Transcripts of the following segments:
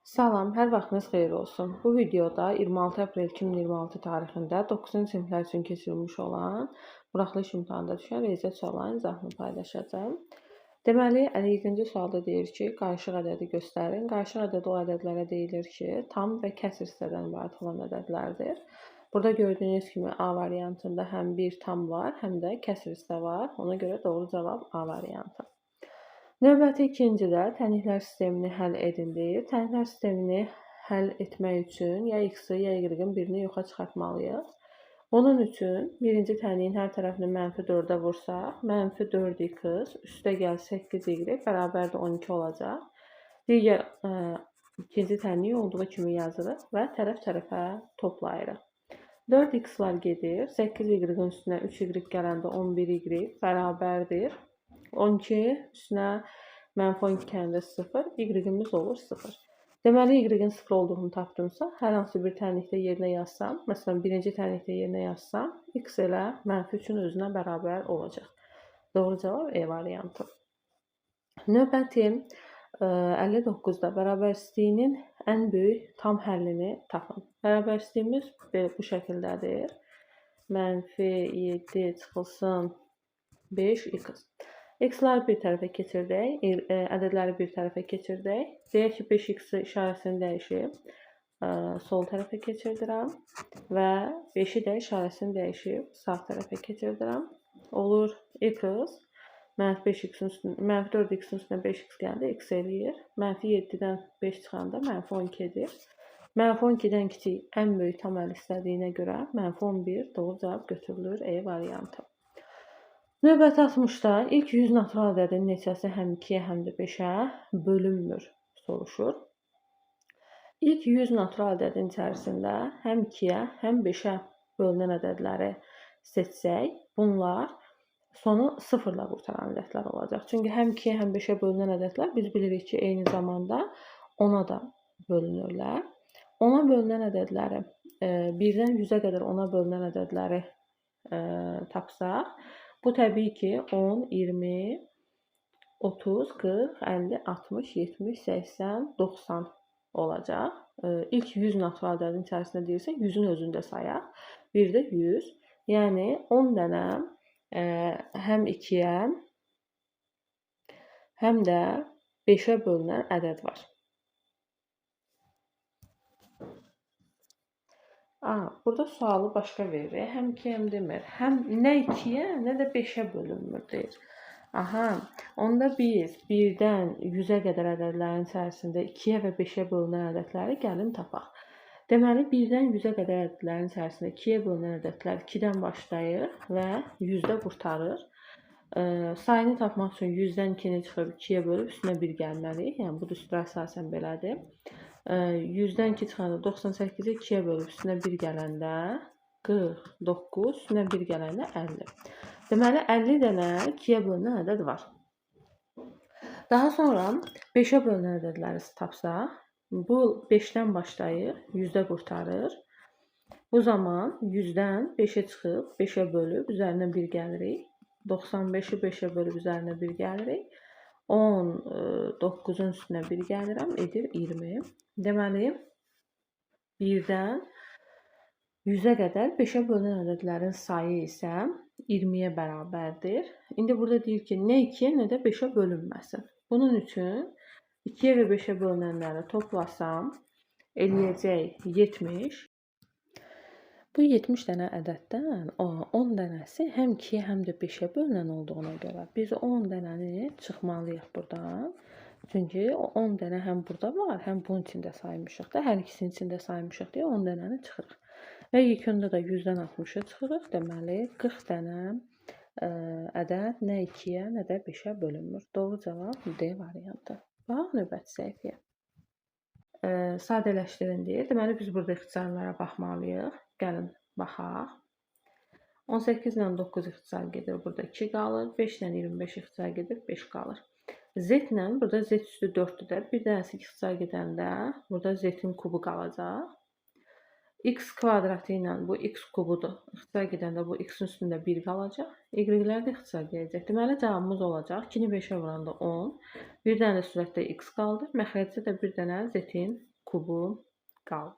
Salam, hər vaxtınız xeyir olsun. Bu videoda 26 aprel 2026 tarixində 9-cu siniflər üçün keçirilmiş olan buraxılış imtahanında düşən riyaziyyat suallarının izahını paylaşacağım. Deməli, 57-ci sualda deyir ki, qarışıq ədədi göstərin. Qarışıq ədəd o ədədlərə deyilir ki, tam və kəsr hissədən ibarət olan ədədlərdir. Burada gördüyünüz kimi A variantında həm bir tam var, həm də kəsr hissə var. Ona görə doğru cavab A variantı. Növbəti ikincidə tənliklər sistemini həll edin deyir. Tənliklər sistemini həll etmək üçün ya x-i, ya y-in birini yoxa çıxartmalıyıq. Onun üçün birinci tənliyin hər tərəfini -4-ə vursaq, -4x üstə gəl 8y bərabərdir 12 olacaq. Digər ikinci tənliyi olduğu kimi yazırıq və tərəf-tərəfə toplayırıq. 4x-lar gedir. 8y-in üstünə 3y gələndə 11y bərabərdir 12 üstünə -12 gələndə 0, y-imiz olur 0. Deməli, y-in 0 olduğunu tapdımsa, hər hansı bir tənlikdə yerinə yazsam, məsələn, birinci tənlikdə yerinə yazsam, x elə -3-ün özünə bərabər olacaq. Doğru cavab E variantı. Növbəti 59-da bərabərsizliyinin ən böyük tam həllini tapın. Bərabərsizliyimiz bu şəkildədir. -7 çıxılsın 5x. X-ları bir tərəfə keçirdək, ədədləri bir tərəfə keçirdək. Deyək ki, 5x işarəsini dəyişib sol tərəfə keçirdirəm və 5-i də işarəsini dəyişib sağ tərəfə keçirdirəm. Olur x -4x-in üstünə 5x gələndə x eləyir. -7-dən 5 çıxanda -12 edir. -12-dən kiçik ən böyük tam həll istədiyinə görə -11 doğru cavab götürülür E variantı. Növbəti 60-da ilk 100 natural ədədin neçəsi həm 2-yə, həm də 5-ə bölünmür soruşur. İlk 100 natural ədədin içərisində həm 2-yə, həm 5-ə bölünən ədədləri seçsək, bunlar sonu 0 ilə qurtaran ədədlər olacaq. Çünki həm 2-yə, həm 5-ə bölünən ədədlər biz bilirik ki, eyni zamanda 10-a da bölünürlər. 10-a bölünən ədədləri, 1-dən 100-ə qədər 10-a bölünən ədədləri tapsaq, bu təbii ki 10, 20, 30, 40, 50, 60, 70, 80, 90 olacaq. İlk 100 natural ədədin içərisində deyirsə 100-ün özündə sayaq. Bir də 100. Yəni 10 dənə həm 2-yə, həm də 5-ə bölünən ədəd var. Burada sualı başqa verir. Həm 2 həm demir. Həm nə 2-yə, nə də 5-ə bölünmür deyir. Onda biz 1-dən 100-ə qədər ədədlərin içərisində 2-yə və 5-ə bölünən ədədləri gəlin tapaq. Deməli, 1-dən 100-ə qədər ədədlərin içərisində 2-yə bölünən ədədlər 2-dən başlayır və 100-də qurtarır. Sayını tapmaq üçün 100-dən 2-ni çıxıb 2-yə bölüb üstünə 1 gəlməliyik. Yəni, bu düstur əsasən belədir. 100-dən 2 çıxanda 98-i 2-yə bölüb üstünə 1 gələndə 49, üstünə 1 gələndə 50. Deməli, 50 dənə 2-yə bölünən ədəd var. Daha sonra 5-ə bölünən ədədləri tapsaq, bu 5-dən başlayır, 100-də qurtarır. Bu zaman 100-dən 5-ə çıxıb 5-ə bölüb üzərinə 1 gəlirik. 95-i 5-ə bölüb üzərinə 1 gəlirik. 19-un üstünə 1 gəlirəm, edir 20. Deməli, 1-dən 100-ə qədər 5-ə bölünən ədədlərin sayı isə 20-yə bərabərdir. İndi burada deyir ki, nə 2-yə, nə də 5-ə bölünməsin. Bunun üçün 2-yə və 5-ə bölünənləri toplasam, eləyəcək 70. Bu 70 dənə ədəddən 10 dənəsi həm 2-yə, həm də 5-ə bölünən olduğuna görə biz 10 dənəni çıxmalıyıq buradan. Çünki 10 dənə həm burada var, həm bunun içində saymışıq da, hər ikisinin içində saymışıq deyə 10 dənəni çıxırıq. Və yekunda da 100-dən 60-a çıxırıq. Deməli, 40 dənə ədəd nə 2-yə, nə də 5-ə bölünmür. Doğru cavab D variantı. Bax, növbəti səhifəyə. Sadələşdirin deyir. Deməli, biz burada ixtisarlara baxmalıyıq. Gəlin, baxaq. 18 ilə 9 ixtisar gedir, burada 2 qalır. 5 ilə 25 ixtisar gedir, 5 qalır. Z ilə, burada Z üstü 4-dür də. Bir dənəsi ixtisar gedəndə, burada Z-in kubu qalacaq. X kvadratı ilə bu X kubudur. İxtisar gedəndə bu X-in üstündə 1 qalacaq. Y-lər də ixtisar gələcək. Deməli, cavabımız olacaq. 2-ni 5-ə vuranda 10. Bir dənə də sürətdə X qaldı. Məxrəcdə də bir dənə Z-in kubu qaldı.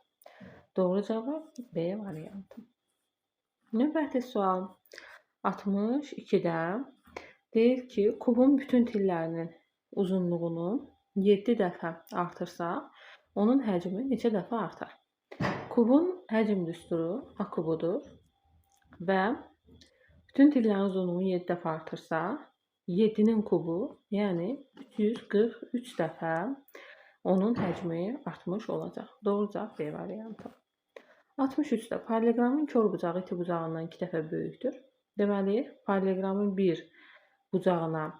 Doğru cavab B variantı. Növbəti sual 62-də deyir ki, kubun bütün tillərinin uzunluğunu 7 dəfə artırsaq, onun həcmi neçə dəfə artar? Kubun həcm düsturu A kubudur və bütün tillərin uzunluğunu 7 dəfə artırsaq, 7-nin kubu, yəni 343 dəfə onun həcmi artmış olacaq. Doğru cavab B variantı. 63-də paralleqramın kör bucağı iti bucağından 2 dəfə böyükdür. Deməli, paralleqramın bir bucağına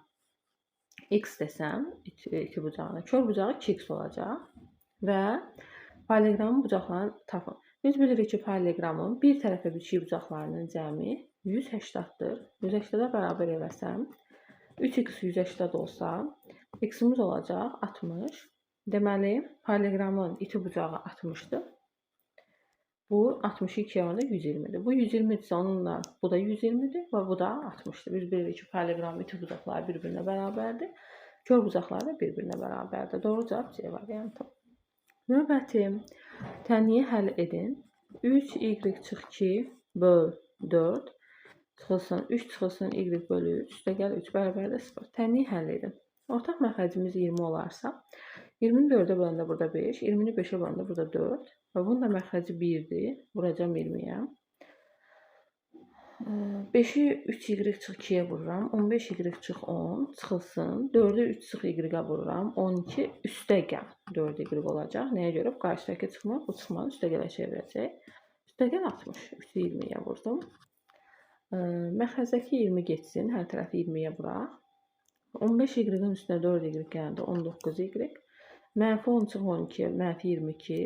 x desəm, iti bucağına, kör bucağı 2x olacaq və paralleqramın bucaqlarını tapın. Biz bilirik ki, paralleqramın bir tərəfə biçik bucaqlarının cəmi 180-dır. 180-ə bərabər eləsəm, 3x 180 olsa, x-imiz olacaq 60. Deməli, paralleqramın iti bucağı 60-dır. Bu 62-yə oranında 120-dir. Bu 120-dirsə onunla bu da 120-dir və bu da 60-dır. Biz bilirik ki, paralleqramın iti bucaqları bir-birinə bərabərdir. Kör bucaqları da bir-birinə bərabərdir. Doğru cavab C variantı. Növbəti tənliyi həll edin. 3y çıx 2 böl 4 çıxılsın 3 çıxılsın y bölü 3 üstəgəl 3 bərabərdə 0. Tənliyi həll edin. Ortaq məxrəcimiz 20 olarsa, 20-ni 4-ə böləndə burada 5, 20-ni 5-ə böləndə burada 4 və bunun da məxrəci 1-dir. Vuracam 20-yə. 5-i 3y çıx 2-yə vururam. 15y çıx 10 çıxılsın. 4-ü 3 çıx y-ə vururam. 12 üstəgəl 4y olacaq. Nəyə görə? Qarşıdakı çıxmaq, bu çıxmanı üstəgələ çevirəcək. Üstəgəl 60. 3-ü 20-yə vurdum. Məxrəzdəki 20 getsin. Hər tərəfi 20-yə vuraq. 15y-in üstünə 4y gələndə 19y. Mənfi 10 çıx 12, mənfi 22.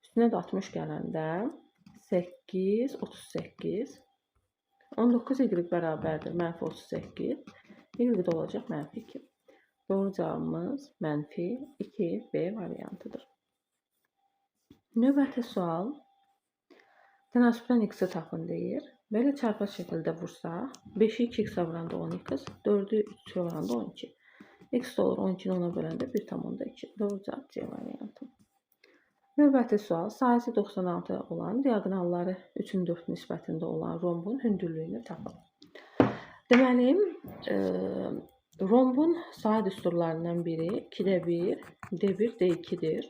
Üstünə də 60 gələndə 8, 38. 19y bərabərdir mənfi 38. Y də olacaq mənfi 2. Doğru cavabımız mənfi 2B variantıdır. Növbəti sual. Tənasübdən x-i tapın deyir. Belə çarpaz şəkildə vursaq, 5-i 2x-ə vuranda 10x, 4-ü 3-ə vuranda 12. X olur 12-ni 10-a böləndə 1,2. Doğru cavab C variantı. Növbəti sual. Sahəsi 96 olan, diaqonalları 3-ün 4 nisbətində olan rombun hündürlüyünü tapın. Deməli, rombun sahə düsturlarından biri 2-də 1, D1, D2-dir.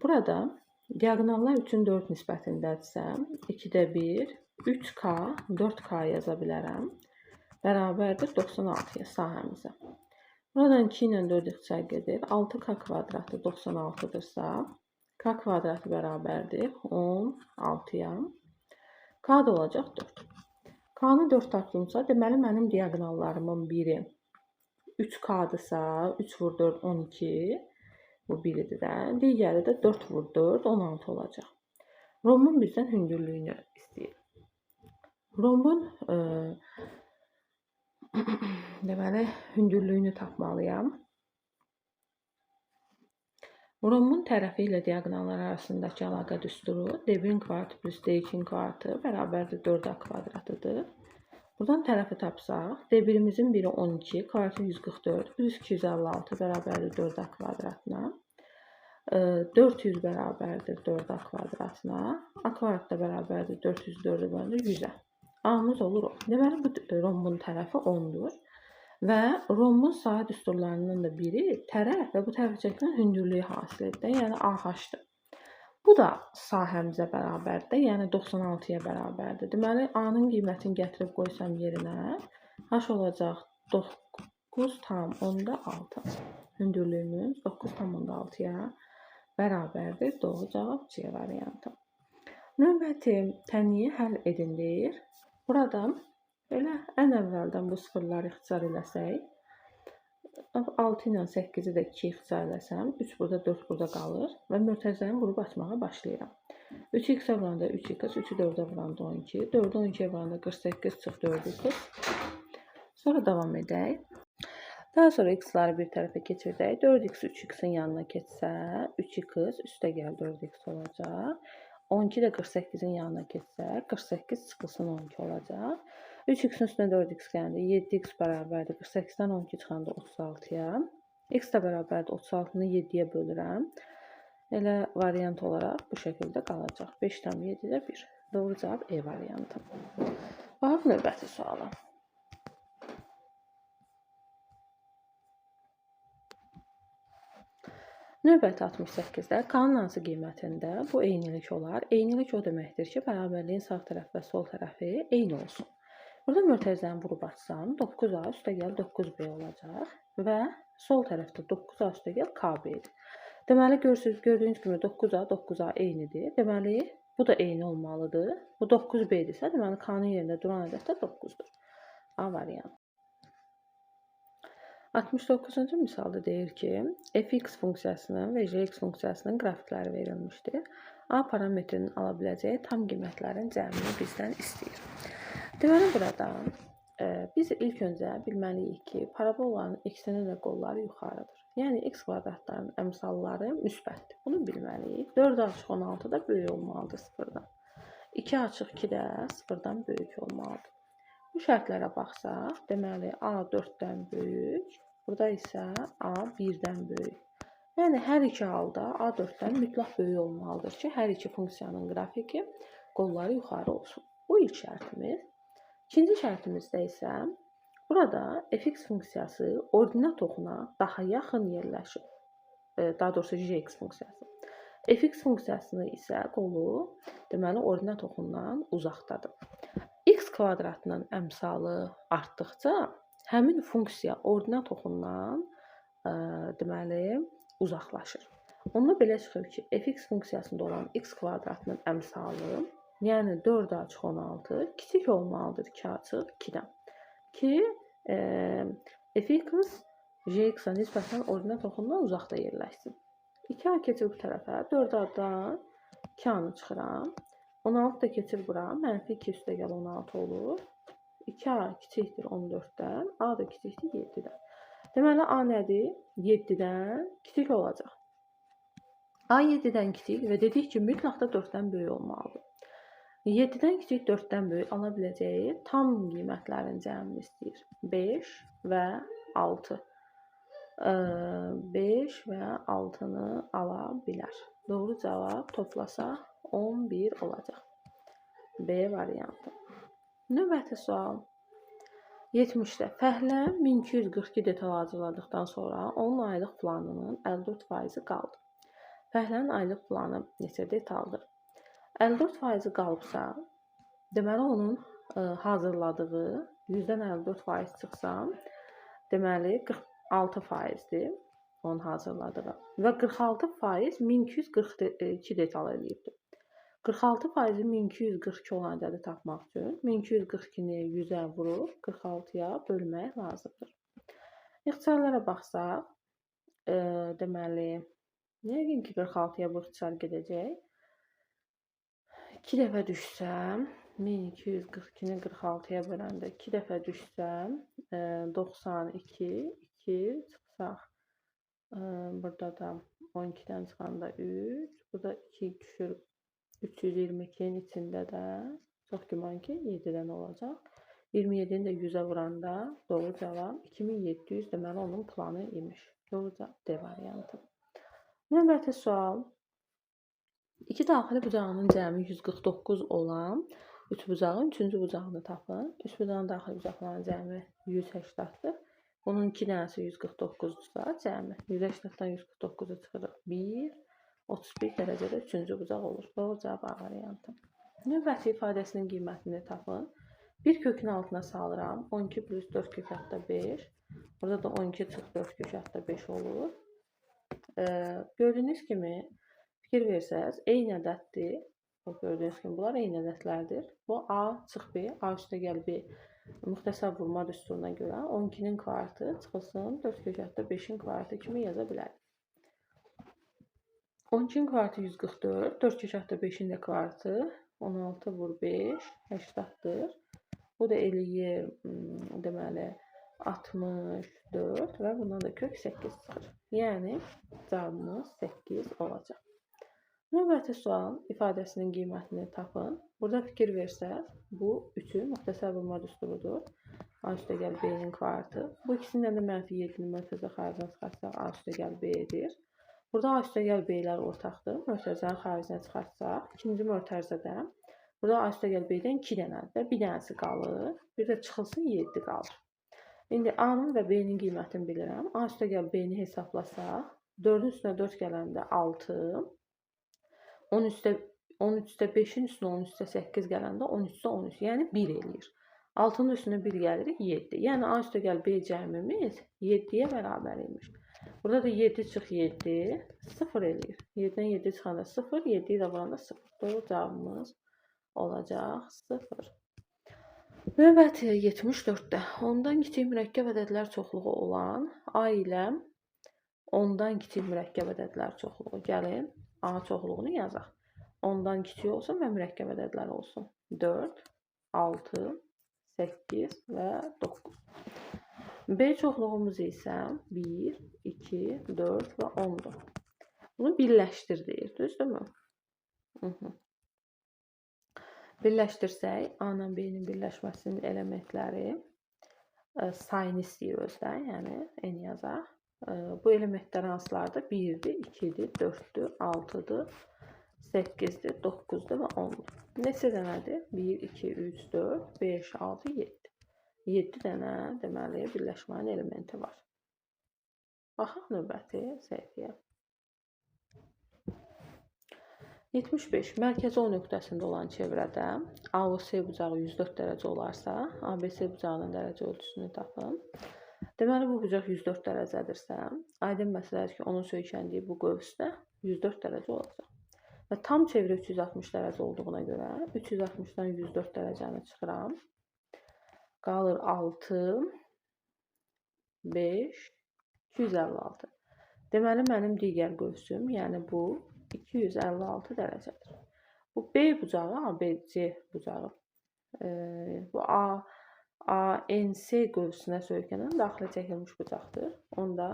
Burada diaqonallar 3-ün 4 nisbətindədirsə, 2-də 1, 3K, 4K yaza bilərəm. Bərabərdir 96-ya sahəmizə. Buradan 2 ilə 4 ixtisar gedir. 6K kvadratı 96-dırsa, K kvadratı bərabərdir 16-ya. K da olacaq 4. K-nı 4 tapdımsa, deməli mənim diaqonallarımın biri 3K-dırsa, 3 vur 4, 12. Bu biridir də. Digəri də 4 vur 4, 16 olacaq. Rombun bizdən hündürlüyünü istəyir. Rombun deməli, hündürlüyünü tapmalıyam. Rombun tərəfi ilə diaqonallar arasındakı əlaqə düsturu D1 kvadratı plus D2 kvadratı bərabərdir 4A kvadratıdır. Buradan tərəfi tapsaq, D1-imizin biri 12, kvadratı 144, plus 256 bərabərdir 4A kvadratına. 400 bərabərdir 4A kvadratına. A kvadrat da bərabərdir 404-ə bölündür 100-ə. A-mız olur o. Deməli, bu rombun tərəfi 10-dur. Və rombun sahə düsturlarından da biri tərəf və bu tərəfə çəkilən hündürlüyü hasil edir. Yəni AH-dır. Bu da sahəmizə bərabərdir. Yəni 96-ya bərabərdir. Deməli, A-nın qiymətini gətirib qoysam yerinə, H olacaq 9,6. Hündürlüyümüz 9,6-ya bərabərdir. Doğru cavab C variantı. Növbəti tənliyi həll edin deyir. Burada belə ən əvvəldən bu sıfırları ixtisar eləsək, 6 ilə 8-i də 2 ixtisar eləsəm, 3 burada, 4 burada qalır və mötərizəni qurub açmağa başlayıram. 3x-ə vuranda 3x, 3-ü 4-ə vuranda 12, 4-ü 12-yə vuranda 48 çıx 4x. Sonra davam edək. Daha sonra x-ları bir tərəfə keçirdək. 4x 3x-in yanına keçsə, 3x üstəgəl 4x olacaq. 12 də 48-in yanına keçsə, 48 çıxılsın 12 olacaq. 3x-in üstünə 4x gələndə 7x bərabərdir 48-dən 12 çıxanda 36-ya. X də bərabərdir 36-nı 7-yə bölürəm. Elə variant olaraq bu şəkildə qalacaq. 5/7-də 1. Doğru cavab E variantı. Bax, növbəti suala. Növbəti 68-də K-nın hansı qiymətində bu eynilik olar? Eynilik o deməkdir ki, bərabərliyin sağ tərəf və sol tərəfi eyni olsun. Burada mötərizəni vurub açsam 9A üstəgəl 9B olacaq və sol tərəfdə 9A üstəgəl KB-dir. Deməli, gördüyünüz kimi 9A 9A eynidir. Deməli, bu da eyni olmalıdır. Bu 9B-dirsə, deməli K-nın yerində duran ədəd də 9-dur. A variantı. 69-cu misalda deyir ki, fx funksiyasının və gx funksiyasının qrafikləri verilmişdir. A parametrinin ala biləcəyi tam qiymətlərin cəmini bizdən istəyir. Deməli, burada biz ilk öncə bilməliyik ki, parabolanın ekseni və qolları yuxarıdır. Yəni, x kvadratlarının əmsalları müsbətdir. Bunu bilməliyik. 4-16 da böyük olmalıdır 0-dan. 2-2 də 0-dan böyük olmalıdır. Bu şərtlərə baxsaq, deməli, A 4-dən böyük, burada isə A 1-dən böyük. Yəni, hər iki halda A 4-dən mütləq böyük olmalıdır ki, hər iki funksiyanın qrafiki qolları yuxarı olsun. Bu ilk şərtimiz. İkinci şərtimizdə isə burada fx funksiyası ordinat oxuna daha yaxın yerləşir. Daha doğrusu gx funksiyası. Fx funksiyasını isə qolu, deməli, ordinat oxundan uzaqdadır. X kvadratının əmsalı artdıqca həmin funksiya ordinat oxundan deməli uzaqlaşır. Onda belə çıxır ki, fx funksiyasında olan x kvadratının əmsalı, yəni 4-16 kiçik olmalıdır 2-2-dən. Ki fx gx-a nisbətən ordinat oxundan uzaqda yerləşsin. 2a keçir bu tərəfə, 4a-dan 2a-nı çıxıram. 16 da keçir bura, mənfi 2 üstəgəl 16 olur. 2a kiçikdir 14-dən, a da kiçikdir 7-dən. Deməli, a nədir? 7-dən kiçik olacaq. A 7-dən kiçik və dedik ki, mütləq də 4-dən böyük olmalıdır. 7-dən kiçik 4-dən böyük ala biləcəyi tam qiymətlərin cəmini istəyir. 5 və 6. 5 və 6-nı ala bilər. Doğru cavab toplasaq 11 olacaq. B variantı. Növbəti sual. 70-də fəhlə 1242 detal hazırladıqdan sonra onun aylıq planının 54% qaldı. Fəhlənin aylıq planı neçə detaldır? 54% qalıbsa, deməli onun hazırladığı 100-dən 54% çıxsam, deməli 46%-dir onun hazırladığı və 46% 1242 detal eləyibdir. 46%-i 1242 olan ədədi tapmaq üçün 1242-ni 100-ə vurub 46-ya bölmək lazımdır. İxtisarlara baxsaq, deməli, yəqin ki 46-ya bu ixtisar gedəcək. 2 dəfə düşsəm, 1242-ni 46-ya böləndə 2 dəfə düşsəm, 92, 2 çıxsaq, burada da 12-dən çıxanda 3, burada 2 düşür 322-nin içində də çox güman ki 7-dən olacaq. 27-ni də 100-ə vuranda doğru cavab 2700, deməli onun planı imiş. Doğru cavab D variantı. Növbəti sual. 2 daxili bucağının cəmi 149 olan 3 bucağın 3-cü bucağını tapın. 3 bucağın daxili bucaqlarının cəmi 180-dir. Bunun 2 dənəsi 149-dursa cəmi 180-dən 149-u çıxırıq 1. 31 dərəcədə 3-cü bucaq olur. Doğru cavab A variantı. Növbəti ifadəsinin qiymətini tapın. 1 kökün altına salıram. 12 plus 4 kök altda 5. Burada da 12 çıx 4 kök altda 5 olur. Gördüyünüz kimi fikir versəz, eyni ədəddir. Gördüyünüz kimi bunlar eyni ədədlərdir. Bu A çıx B, A üstə gəl B. Müxtəsər vurma düsturuna görə 12-nin kvartı çıxılsın 4 kök altda 5-in kvartı kimi yaza bilərik. 12-nin kvartı 144, 4 kök altda 5-in də kvartı 16 vur 5, 80-dır. Bu da eləyir, deməli, 64 və bundan da kök 8 çıxır. Yəni, cavabımız 8 olacaq. Növbəti sual ifadəsinin qiymətini tapın. Burada fikir versəz, bu 3-ün müxtəsər vurma düsturudur. A üstəgəl B-nin kvartı. Bu ikisindən də mənfi 7-ni mötərizə xaricinə çıxarsaq A üstəgəl B-dir. Burada A üstəgəl B-lər ortaqdır. Mötərizənin xaricinə çıxarsaq, ikinci mötərizədə burada A üstəgəl B-dən 2 dənədir və 1 dənəsi qalır. Bir də çıxılsın 7 qalır. İndi A-nın və B-nin qiymətini bilirəm. A üstəgəl B-ni hesablasaq, 4-ün üstünə 4 gələndə 6, 10 üstə 5-in üstünə 10 üstə 8 gələndə 13 üstə 13, yəni 1 eləyir. 6-nın üstünə 1 gəlir 7. Yəni A üstəgəl B cəmimiz 7-yə bərabər imiş. Burada da 7 çıx 7, 0 eləyir. 7-dən 7 çıxanda 0, 7-yi də vuranda 0. Doğru cavabımız olacaq 0. Növbəti 74-də 10-dan kiçik mürəkkəb ədədlər çoxluğu olan A ilə 10-dan kiçik mürəkkəb ədədlər çoxluğu. Gəlin A çoxluğunu yazaq. 10-dan kiçik olsun və mürəkkəb ədədlər olsun. 4, 6, 8 və 9. B çoxluğumuz isə 1, 2, 4 və 10-dur. Bunu birləşdir deyir, düzdürmü? Birləşdirsək, A ilə B-nin birləşməsinin elementləri sayını istəyir özdə, yəni N yazaq. Bu elementlər hansılardır? 1-dir, 2-dir, 4-dür, 6-dır, 8-dir, 9-dur və 10-dur. Neçə dənədir? 1, 2, 3, 4, 5, 6, 7. 7 dənə deməli birləşmənin elementi var. Baxaq növbəti səhifəyə. 75. Mərkəzi O nöqtəsində olan çevrədə AOC bucağı 104 dərəcə olarsa, ABC bucağının dərəcə ölçüsünü tapın. Deməli, bu bucaq 104 dərəcədirsə, aydın məsələdir ki, onun söykəndiyi bu qövsdə 104 dərəcə olacaq. Və tam çevrə 360 dərəcə olduğuna görə 360-dan 104 dərəcəni çıxıram. Qalır 6, 5, 256. Deməli, mənim digər qövsüm, yəni bu 256 dərəcədir. Bu B bucağı, ABC bucağı. Bu ANC qövsünə söykənən daxilə çəkilmiş bucaqdır. Onda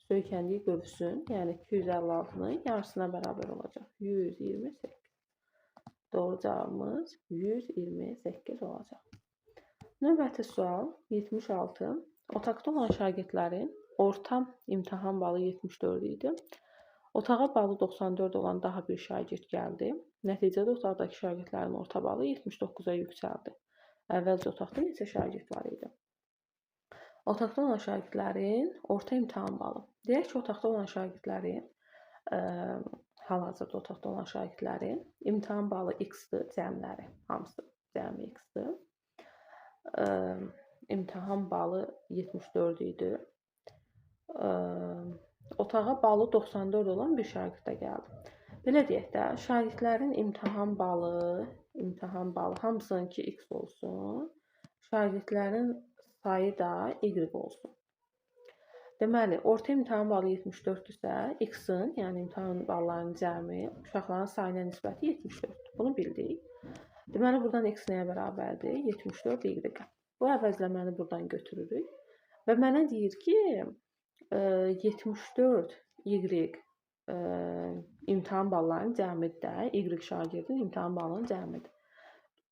söykəndiyi qövsün, yəni 256-nın yarısına bərabər olacaq. 128. Doğru cavabımız 128 olacaq. Növbəti sual 76. Otaqda olan şagirdlərin orta imtahan balı 74 idi. Otağa balı 94 olan daha bir şagird gəldi. Nəticədə otaqdakı şagirdlərin orta balı 79-a yüksəldi. Əvvəlcə otaqda neçə şagird var idi? Otaqda olan şagirdlərin orta imtahan balı. Deyək ki, otaqda olan şagirdlərin, hal-hazırda otaqda olan şagirdlərin imtahan balı X-dir, cəmləri, hamısı cəmi X-dir. İmtahan balı 74 idi. Otağa balı 94 olan bir şagird də gəldi. Belə deyək də, şagirdlərin imtahan balı hamısınınki X olsun. Şagirdlərin sayı da Y olsun. Deməli, orta imtahan balı 74-dürsə, X-in, yəni imtahan ballarının cəmi uşaqların sayına nisbəti 74-dür. Bunu bildik. Deməli, buradan X nəyə bərabərdir? 74 Y. Bu əvəzləməni buradan götürürük. Və mənə deyir ki, 74 Y imtahan ballarının cəmidir də, Y şagirdin imtahan balının cəmidir.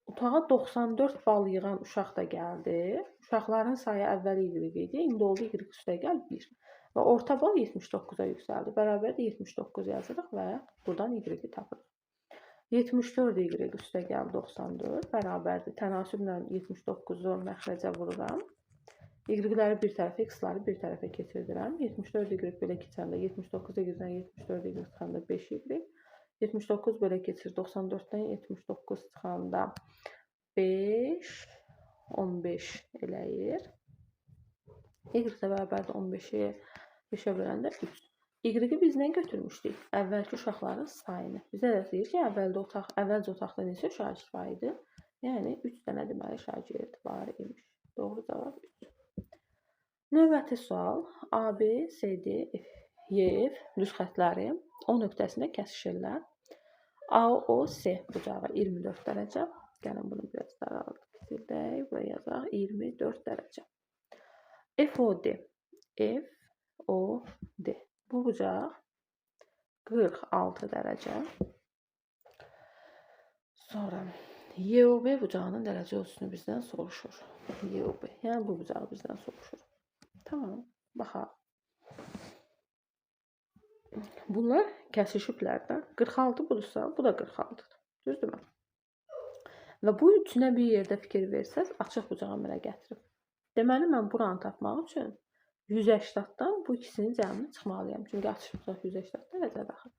Otağa 94 bal yığan uşaq da gəldi. Uşaqların sayı əvvəl Y idi, indi oldu Y üstəgəl 1. Və orta bal 79-a yüksəldi. Bərabərdə 79 yazırıq və buradan Y-i tapırıq. 74 Y üstəgəl 94 bərabərdir. Tənasüblə 79-u məxrəcə vururam. Y-ləri bir tərəfə, X-ları bir tərəfə keçirdirəm. 74 Y belə keçəndə 79 Y-dən 74 Y çıxanda 5 Y. 79 belə keçir 94-dən 79 çıxanda 5, 15 eləyir. Y də bərabərdir 15-i 5-ə böləndə 3. Y-i biz nə götürmüşdük? Əvvəlki uşaqların sayını. Bizə də deyir ki, əvvəlcə otaqda neçə şagird var idi? Yəni 3 dənə deməli şagird var imiş. Doğru cavab 3. Növbəti sual. AB, CD, YF düz xətləri O nöqtəsində kəsişirlər. AOC bucağı 24 dərəcə. Gəlin bunu biraz daraldıq. Buraya yazaq 24 dərəcə. FOD. FOD. Bu bucaq 46 dərəcə. Sonra YOB bucağının dərəcə ölçüsünü bizdən soruşur. YOB, yəni bu bucağı bizdən soruşur. Tamam, baxaq. Bunlar kəsişiblər də. 46 budursa, bu da 46-dır. Düzdürmü? Və bu üçünə bir yerdə fikir versəz, açıq bucağı əmələ gətirib. Deməli, mən buranı tapmaq üçün 180-dan bu ikisinin cəmini çıxmalıyam. Çünki açıq bucaq 180 dərəcədə axı.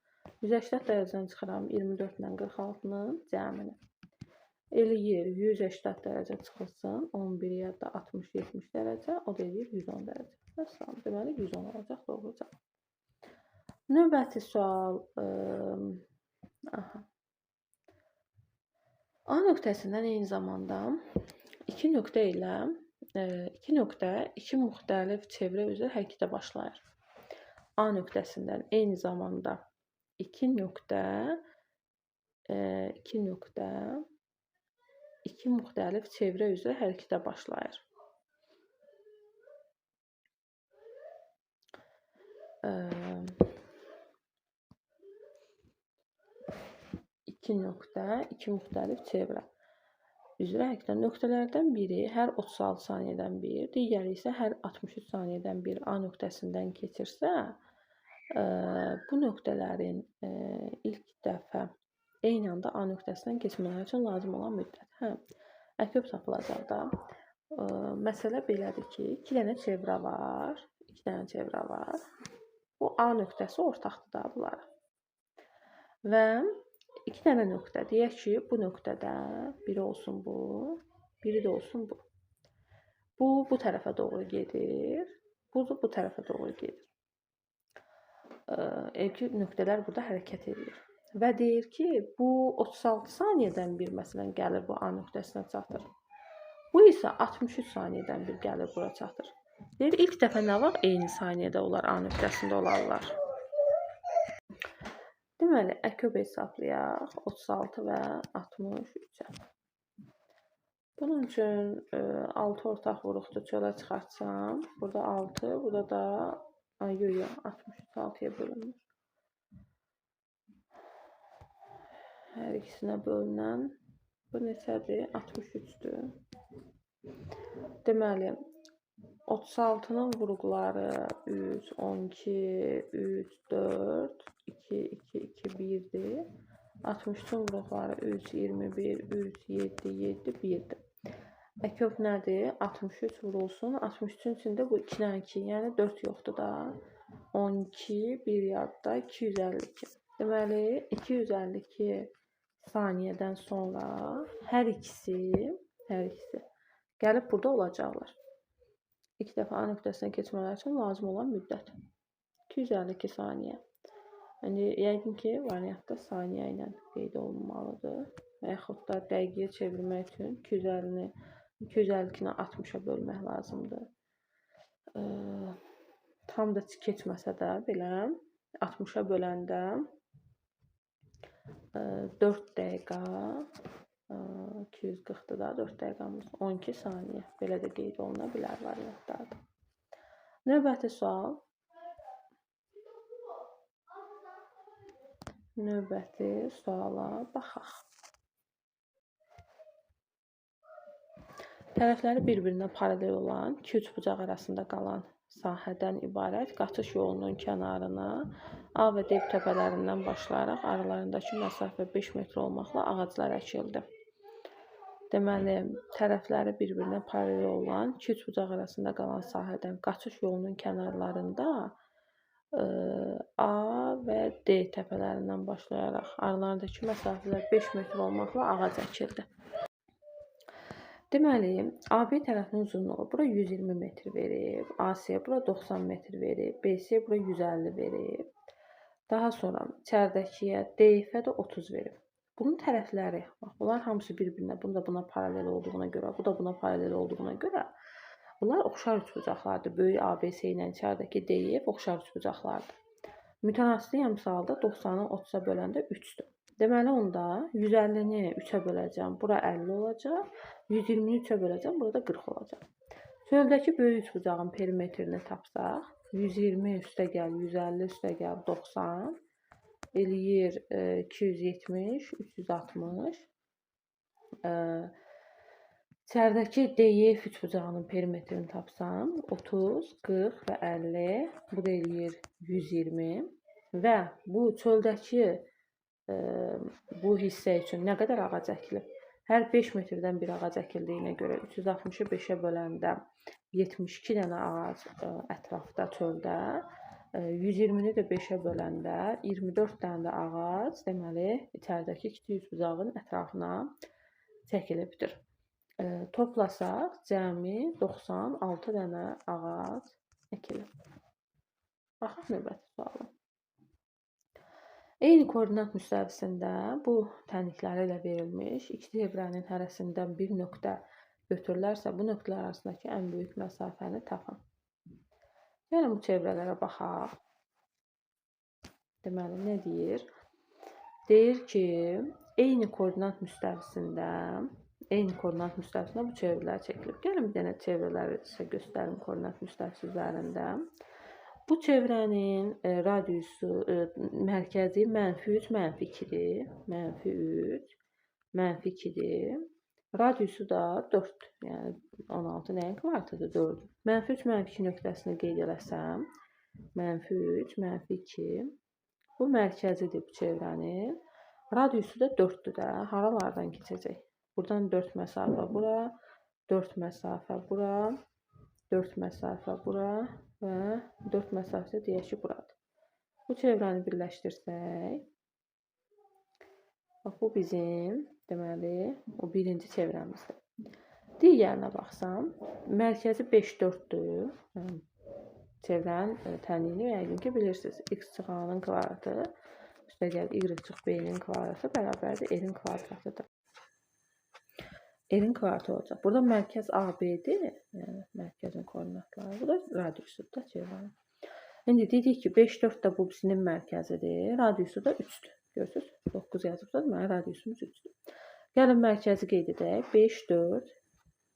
180 dərəcədən çıxıram 24 ilə 46-nın cəmini. Eləyir 180 dərəcə çıxılsın, 11 ya da 60-70 dərəcə, o da eləyir 110 dərəcə. Məsələn, deməli 110 olacaq doğru cavab. Növbəti sual. A nöqtəsindən eyni zamanda 2 nöqtə ilə 2 nöqtə 2 müxtəlif çevrə üzrə hərəkətə başlayır. A nöqtəsindən eyni zamanda 2 nöqtə 2 müxtəlif çevrə üzrə hərəkətə başlayır. İki nöqtə, 2 müxtəlif çevrə üzrə hərəkətə. Nöqtələrdən biri hər 36 saniyədən bir, digəri isə hər 63 saniyədən bir A nöqtəsindən keçirsə, bu nöqtələrin ilk dəfə eyni anda A nöqtəsindən keçmələri üçün lazım olan müddət. Əköb tapılacaq da. Məsələ belədir ki, 2 dənə çevrə var. 2 dənə çevrə var. Bu A nöqtəsi ortaqdır da bunlara. Və 2 dənə nöqtə. Deyək ki, bu nöqtədə biri olsun bu, biri də olsun bu. Bu tərəfə doğru gedir. Bu da bu tərəfə doğru gedir. İki nöqtələr burada hərəkət edir. Və deyir ki, bu 36 saniyədən bir məsələn gəlir bu A nöqtəsinə çatır. Bu isə 63 saniyədən bir gəlir bura çatır. Deyir, ilk dəfə nə vaxt eyni saniyədə onlar A nöqtəsində olarlar? Deməli, əköb hesablayaq 36 və 63-ə. Bunun üçün 6 ortaq vuruqdur, çölə çıxartsam. Burada 6, burada da 63 6-ya bölünür. Hər ikisinə bölünən bu neçədir? 63-dür. Deməli, 36-nın vuruqları 3, 12, 3, 4, 2, 2, 2, 1-dir. 63-ün vuruqları 3, 21, 3, 7, 7, 1-dir. Əköb nədir? 63 vurulsun. 63-ün içində bu 2-dən 2, yəni 4 yoxdur da. 12, 1 yadda 252. Deməli, 252 saniyədən sonra hər ikisi gəlib burada olacaqlar. İlk dəfə A nöqtəsinə keçmələri üçün lazım olan müddət 252 saniyə. Yəni yəqin ki, variantda saniyə ilə qeyd olunmalıdır. Və yaxud da dəqiqəyə çevirmək üçün 250-ni 60-a bölmək lazımdır. Tam da keçməsə də belə 60-a böləndə 4 dəqiqə 240-dır da 4 dəqiqəmiz 12 saniyə. Belə də qeyd oluna bilər variantlarda. Növbəti sual. Növbəti suala baxaq. Tərəfləri bir-birinə paralel olan 2 üçbucaq arasında qalan sahədən ibarət qaçış yolunun kənarına A və D təpələrindən başlayaraq aralarındakı məsafə 5 metr olmaqla ağaclar əkildi. Deməli, tərəfləri bir-birinə paralel olan 2 üçbucaq arasında qalan sahədən qaçış yolunun kənarlarında A və D təpələrindən başlayaraq aralarındakı məsafələr 5 metr olmaqla ağac əkildi. Deməli, AB tərəfinin uzunluğu bura 120 metr verib, AC bura 90 metr verib, BC bura 150 verib. Daha sonra içəridəkiyə DF də 30 verib. Bunun tərəfləri, bax, bunlar hamısı bir-birinə, buna paralel olduğuna görə, bu da buna paralel olduğuna görə bunlar oxşar üçbucaqlardır. Böyük ABC ilə içəridəki DF oxşar üçbucaqlardır. Mütənasibi əmsalda 90-ı 30-a böləndə 3-dür. Deməli, onda 150-ni 3-ə böləcəm, bura 50 olacaq. 120-ni 3-ə böləcəm, burada 40 olacaq. Çöldəki böyük üçbucağın perimetrini tapsaq, 120 üstə gəl, 150 üstə gəl, 90 eləyir 270, 360. İçəridəki DEF üçbucağının perimetrini tapsam, 30, 40 və 50, bu da eləyir 120 və bu çöldəki bu hissə üçün nə qədər ağac əkilib? Hər 5 metrdən bir ağac əkildiyinə görə 360-ı 5-ə böləndə 72 dənə ağac ətrafda çöldə, 120-ni də 5-ə böləndə 24 dənə də ağac, deməli, içəridəki kiçik üçbucağın ətrafına çəkilibdir. Toplasaq, cəmi 96 dənə ağac əkilib. Baxaq növbəti suala. Eyni koordinat müstəvisində bu tənlikləri ilə verilmiş iki çevrənin hərəsindən bir nöqtə götürülərsə, bu nöqtələr arasındakı ən böyük məsafəni tapın. Yəni, bu çevrələrə baxaq. Deməli, nə deyir? Deyir ki, eyni koordinat müstəvisində bu çevrələr çəkilib. Gəlin bir dənə çevrələri sizə göstərim koordinat müstəvisi üzərində. Bu çevrənin radiusu, mərkəzi -3, -2-dir. -3, -2-dir. Radiusu da 4-dür. Yəni 16 nəyin kvadratıdır? 4-dür. -3, -2 nöqtəsini qeyd eləsəm, -3, -2. Bu mərkəzidir bu çevrənin. Radiusu da 4-dür də. Haralardan keçəcək? Buradan 4 məsafə bura, 4 məsafə bura, 4 məsafə bura və 4 məsafə deyək ki, buradır. Bu çevrəni birləşdirsək, bax, bu bizim, deməli, o birinci çevrəmizdir. Digərinə baxsam, mərkəzi 5, 4-dür. Çevrənin tənliyini yəqin ki, bilirsiniz. X çıxanın kvadratı, üstəgəl Y çıx B-nin kvadratı bərabərdir R-in kvadratıdır. R-in kvadratı olacaq. Burada mərkəz AB-dir, yəni mərkəzin koordinatları. Bu da radiusudur da çevrənin. İndi dedik ki, 5, 4 də bu bizim mərkəzidir. Radiusu da 3-dür. Görürsünüz? 9 yazıbsa, deməli, radiusumuz 3-dür. Gəlin mərkəzi qeyd edək. 5, 4,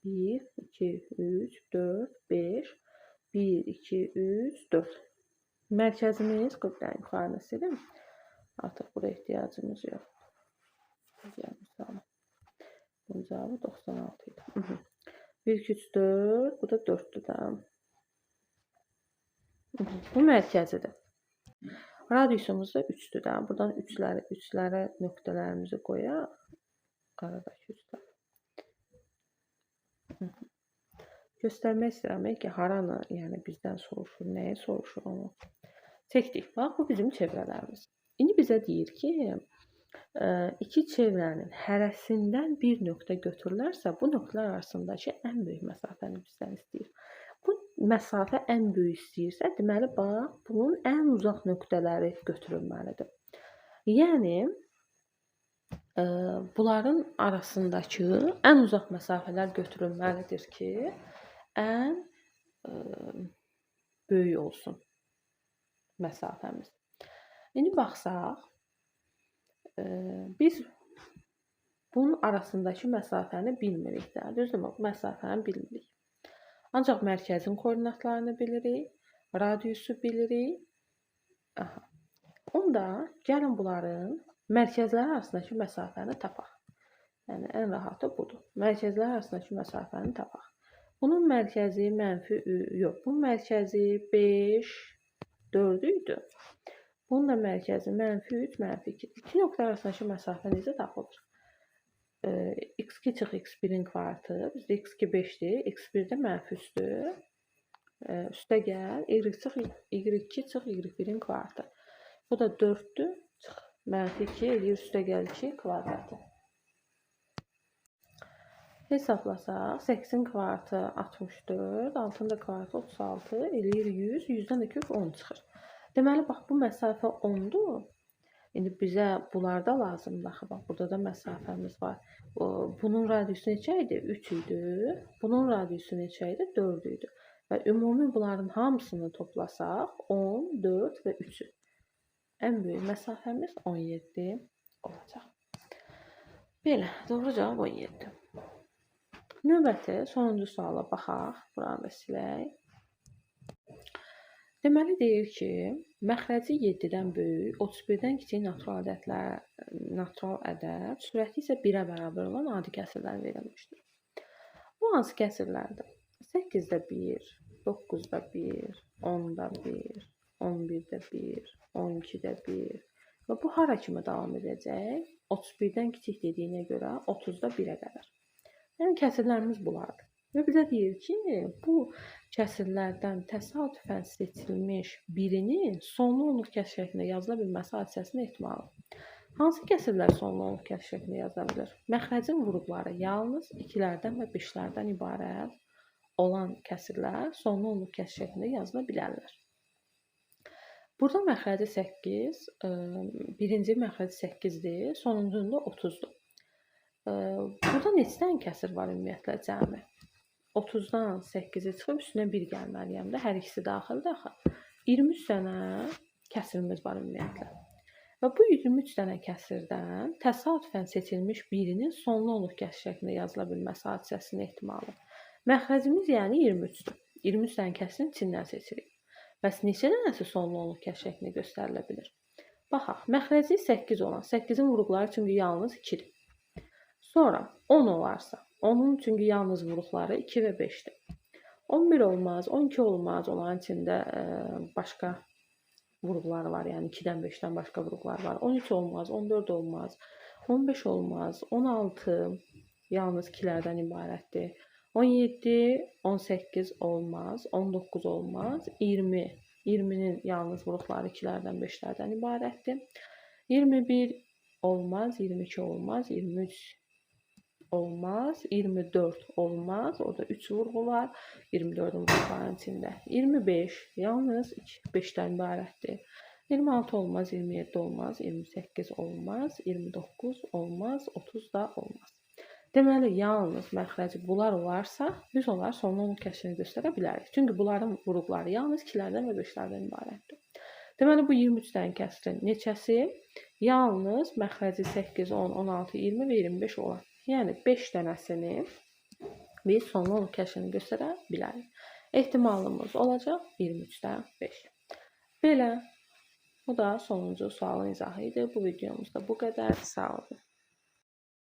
1, 2, 3, 4, 5, 1, 2, 3, 4. Mərkəzimiz, yuxarını silim. Artıq bura ehtiyacımız yoxdur. Bunun cavabı 96 idi. 1, 2, 3, 4. Bu da 4-dür də. Bu mərkəzidir. Radiusumuz da 3-dür də. Buradan 3'lərə nöqtələrimizi qoyaq. Aradakı 3'lər. Göstərmək istəyirəm ki, haranı, yəni bizdən soruşur, nəyi soruşur onu. Çəkdik. Bax, bu bizim çevrələrimiz. İndi bizə deyir ki, iki çevrənin hərəsindən bir nöqtə götürülərsə, bu nöqtələr arasındakı ən böyük məsafəni bizdən istəyir. Bu məsafə ən böyük istəyirsə, deməli, bax, bunun ən uzaq nöqtələri götürülməlidir. Yəni, bunların arasındakı ən uzaq məsafələr götürülməlidir ki, ən böyük olsun məsafəmiz. İndi baxsaq, biz bunun arasındakı məsafəni bilmirik də. Düzdürmü? Bu məsafəni bilmirik. Ancaq mərkəzin koordinatlarını bilirik, radiusu bilirik. Onda gəlin bunların mərkəzləri arasındakı məsafəni tapaq. Yəni, ən rahatı budur. Mərkəzlər arasındakı məsafəni tapaq. Bunun mərkəzi bunun mərkəzi 5, 4 idi. Bunun da mərkəzi -3, -2. İki nöqtə arasındakı məsafə necə tapılır? X2 çıx X1-in kvadratı, bizdə X2 5-dir, X1 də -3-dür. Üstə gəl, Y2 çıx Y1-in kvadratı. Bu da 4-dür, çıx -2 eləyir üstə gəl 2 kvadratı. Hesablasaq, 8-in kvadratı 64, 6-nın da kvadratı 36, eləyir 100, 100-dən də kök 10 çıxır. Deməli, bax, bu məsafə 10-dur. İndi bizə bunlar da lazımdır. Bax, burada da məsafəmiz var. Bunun radiusu neçə idi? 3 idi. Bunun radiusu neçə idi? 4 idi. Və ümumi bunların hamısını toplasaq, 10, 4 və 3-ü. Ən böyük məsafəmiz 17 olacaq. Belə, doğru cavab 17. Növbəti, sonuncu suala baxaq. Buranı da silək. Deməli deyir ki, məxrəci 7-dən böyük, 31-dən kiçik natural ədəd, sürəti isə 1-ə bərabər olan adi kəsrlər verilmişdir. Bu hansı kəsrlərdir? 8-də 1, 9-da 1, 10-da 1, 11-də 1, 12-də 1 və bu hara kimi davam edəcək? 31-dən kiçik dediyinə görə 30-da 1-ə qədər. Yəni kəsirlərimiz bunlardır. Və bizə deyir ki, bu kəsirlərdən təsadüfən seçilmiş birinin sonlu onluq kəsr şəklində yazıla bilməsi hadisəsinin ehtimalı. Hansı kəsirlər sonlu onluq kəsr şəklində yazıla bilir? Məxrəcin vuruqları yalnız 2-lərdən və 5-lərdən ibarət olan kəsirlər sonlu onluq kəsr şəklində yazıla bilərlər. Burada məxrəci 8, birinci məxrəci 8-dir, sonuncunda 30-dur. Burada neçə dənə kəsir var ümumiyyətlə cəmi? 30-dan 8-i çıxıb üstünə 1 gəlməliyəm də, hər ikisi daxildir axı. 23 dənə kəsirimiz var ümumiyyətlə. Və bu 23 dənə kəsirdən təsadüfən seçilmiş birinin sonlu onluq kəsr şəklində yazıla bilməsi hadisəsinin ehtimalı. Məxrəcimiz yəni 23-dür. 23 dənə kəsirin içindən seçirik. Bəs neçə dənəsi sonlu onluq kəsr şəklində göstərilə bilir? Baxaq, məxrəci 8 olan, 8-in vuruqları çünki yalnız 2-dir. Sonra 10 olarsa, onun çünki yalnız vuruqları 2 və 5-dir. 11 olmaz, 12 olmaz, onların içində başqa vuruqları var, yəni 2-dən 5-dən başqa vuruqları var. 13 olmaz, 14 olmaz, 15 olmaz, 16 yalnız 2-lərdən ibarətdir. 17, 18 olmaz, 19 olmaz, 20, 20-nin yalnız vuruqları 2-lərdən 5-lərdən ibarətdir. 21 olmaz, 22 olmaz, 23 olmaz, 24 olmaz, orada 3 vurğu var, 24-ün vuruqlarının içində. 25 yalnız 5-dən ibarətdir. 26 olmaz, 27 olmaz, 28 olmaz, 29 olmaz, 30 da olmaz. Deməli, yalnız məxrəci bunlar olarsa, biz onlar sonlu onluq kəsrini göstərə bilərik. Çünki bunların vuruqları yalnız 2-lərdən və 5-lərdən ibarətdir. Deməli, bu 23 dənə kəsrin neçəsi? Yalnız məxrəci 8, 10, 16, 20 və 25 olan. Yəni 5 dənəsini biz sonlu onluq kəsrini göstərə bilərik. Ehtimalımız olacaq 23-dən 5. Belə, bu da sonuncu sualın izahı idi. Bu videomuzda bu qədər. Sağ olun.